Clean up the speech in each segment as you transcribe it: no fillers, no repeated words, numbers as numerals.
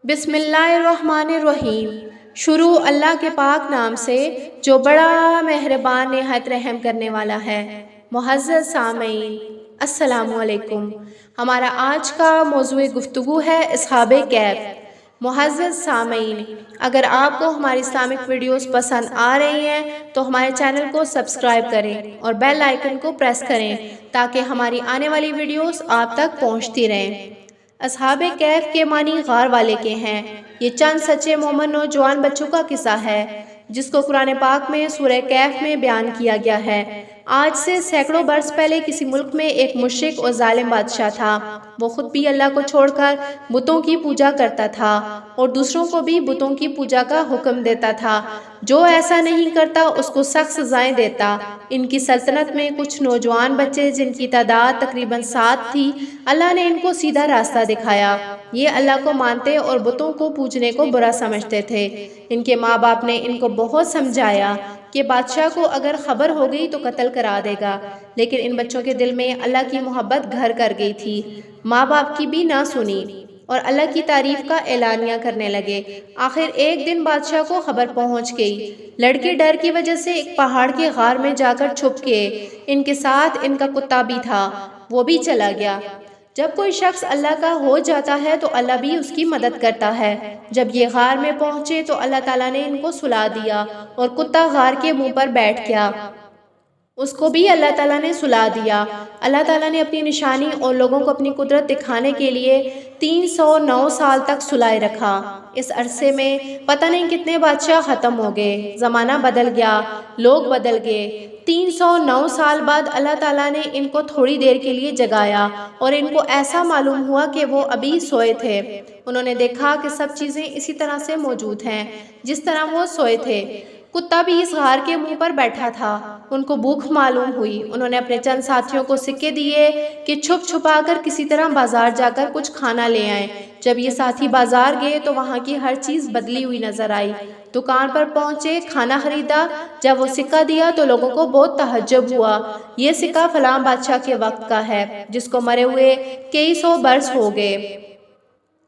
بسم اللہ الرحمن الرحیم۔ شروع اللہ کے پاک نام سے جو بڑا مہربان نہایت رحم کرنے والا ہے۔ معزز سامعین السلام علیکم۔ ہمارا آج کا موضوع گفتگو ہے اصحاب کہف۔ معزز سامعین، اگر آپ کو ہماری اسلامک ویڈیوز پسند آ رہی ہیں تو ہمارے چینل کو سبسکرائب کریں اور بیل آئیکن کو پریس کریں تاکہ ہماری آنے والی ویڈیوز آپ تک پہنچتی رہیں۔ اصحاب کہف کے معنی غار والے کے ہیں۔ یہ چند سچے مومن نوجوان بچوں کا قصہ ہے جس کو قرآن پاک میں سورہ کہف میں بیان کیا گیا ہے۔ آج سے سینکڑوں برس پہلے کسی ملک میں ایک مشرک اور ظالم بادشاہ تھا۔ وہ خود بھی اللہ کو چھوڑ کر بتوں کی پوجا کرتا تھا اور دوسروں کو بھی بتوں کی پوجا کا حکم دیتا تھا۔ جو ایسا نہیں کرتا اس کو سخت سزائیں دیتا۔ ان کی سلطنت میں کچھ نوجوان بچے جن کی تعداد تقریباً 7 تھی، اللہ نے ان کو سیدھا راستہ دکھایا۔ یہ اللہ کو مانتے اور بتوں کو پوجنے کو برا سمجھتے تھے۔ ان کے ماں باپ نے ان کو بہت سمجھایا کہ بادشاہ کو اگر خبر ہو گئی تو قتل کرا دے گا، لیکن ان بچوں کے دل میں اللہ کی محبت گھر کر گئی تھی۔ ماں باپ کی بھی نہ سنی اور اللہ کی تعریف کا اعلانیہ کرنے لگے۔ آخر ایک دن بادشاہ کو خبر پہنچ گئی۔ لڑکے ڈر کی وجہ سے ایک پہاڑ کے غار میں جا کر چھپ گئے۔ ان کے ساتھ ان کا کتا بھی تھا، وہ بھی چلا گیا۔ جب کوئی شخص اللہ کا ہو جاتا ہے تو اللہ بھی اس کی مدد کرتا ہے۔ جب یہ غار میں پہنچے تو اللہ تعالیٰ نے ان کو سلا دیا اور کتا غار کے منہ پر بیٹھ گیا۔ اس کو بھی اللہ تعالیٰ نے سلا دیا۔ اللہ تعالیٰ نے اپنی نشانی اور لوگوں کو اپنی قدرت دکھانے کے لیے 309 سال تک سلائے رکھا۔ اس عرصے میں پتہ نہیں کتنے بادشاہ ختم ہو گئے، زمانہ بدل گیا، لوگ بدل گئے۔ 309 سال بعد اللہ تعالیٰ نے ان کو تھوڑی دیر کے لیے جگایا اور ان کو ایسا معلوم ہوا کہ وہ ابھی سوئے تھے۔ انہوں نے دیکھا کہ سب چیزیں اسی طرح سے موجود ہیں جس طرح وہ سوئے تھے۔ کتا بھی اس غار کے منہ پر بیٹھا تھا۔ ان کو بھوک معلوم ہوئی۔ انہوں نے اپنے چند ساتھیوں کو سکے دیے کہ چھپ چھپا کر کسی طرح بازار جا کر کچھ کھانا لے آئیں۔ جب یہ ساتھی بازار گئے تو وہاں کی ہر چیز بدلی ہوئی نظر آئی۔ دکان پر پہنچے، کھانا خریدا۔ جب وہ سکہ دیا تو لوگوں کو بہت تعجب ہوا۔ یہ سکہ فلاں بادشاہ کے وقت کا ہے جس کو مرے ہوئے کئی سو برس ہو گئے۔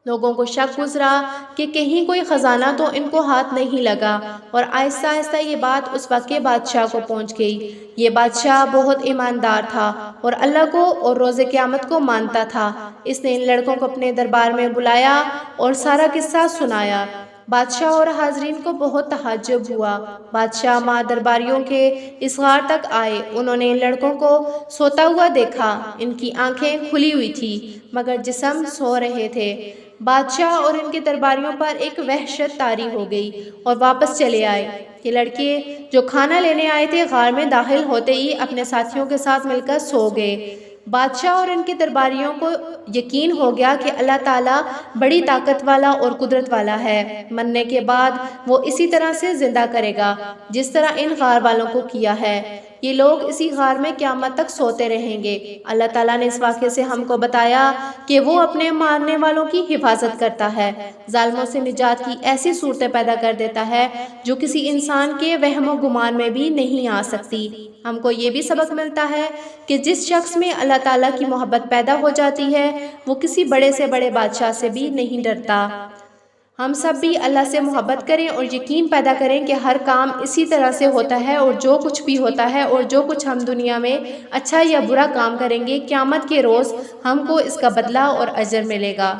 لوگوں کو شک گزرا کہ کہیں کوئی خزانہ تو ان کو ہاتھ نہیں لگا، اور آہستہ آہستہ یہ بات اس وقت کے بادشاہ کو پہنچ گئی۔ یہ بادشاہ بہت ایماندار تھا اور اللہ کو اور روز قیامت کو مانتا تھا۔ اس نے ان لڑکوں کو اپنے دربار میں بلایا اور سارا قصہ سنایا۔ بادشاہ اور حاضرین کو بہت تعجب ہوا۔ بادشاہ ماں درباریوں کے اس غار تک آئے۔ انہوں نے ان لڑکوں کو سوتا ہوا دیکھا۔ ان کی آنکھیں کھلی ہوئی تھی مگر جسم سو رہے تھے۔ بادشاہ اور ان کے درباریوں پر ایک وحشت طاری ہو گئی اور واپس چلے آئے۔ یہ لڑکے جو کھانا لینے آئے تھے غار میں داخل ہوتے ہی اپنے ساتھیوں کے ساتھ مل کر سو گئے۔ بادشاہ اور ان کے درباریوں کو یقین ہو گیا کہ اللہ تعالیٰ بڑی طاقت والا اور قدرت والا ہے۔ مرنے کے بعد وہ اسی طرح سے زندہ کرے گا جس طرح ان غار والوں کو کیا ہے۔ یہ لوگ اسی غار میں قیامت تک سوتے رہیں گے۔ اللہ تعالیٰ نے اس واقعے سے ہم کو بتایا کہ وہ اپنے ماننے والوں کی حفاظت کرتا ہے، ظالموں سے نجات کی ایسی صورتیں پیدا کر دیتا ہے جو کسی انسان کے وہم و گمان میں بھی نہیں آ سکتی۔ ہم کو یہ بھی سبق ملتا ہے کہ جس شخص میں اللہ تعالیٰ کی محبت پیدا ہو جاتی ہے وہ کسی بڑے سے بڑے بادشاہ سے بھی نہیں ڈرتا۔ ہم سب بھی اللہ سے محبت کریں اور یقین پیدا کریں کہ ہر کام اسی طرح سے ہوتا ہے، اور جو کچھ بھی ہوتا ہے اور جو کچھ ہم دنیا میں اچھا یا برا کام کریں گے قیامت کے روز ہم کو اس کا بدلہ اور اجر ملے گا۔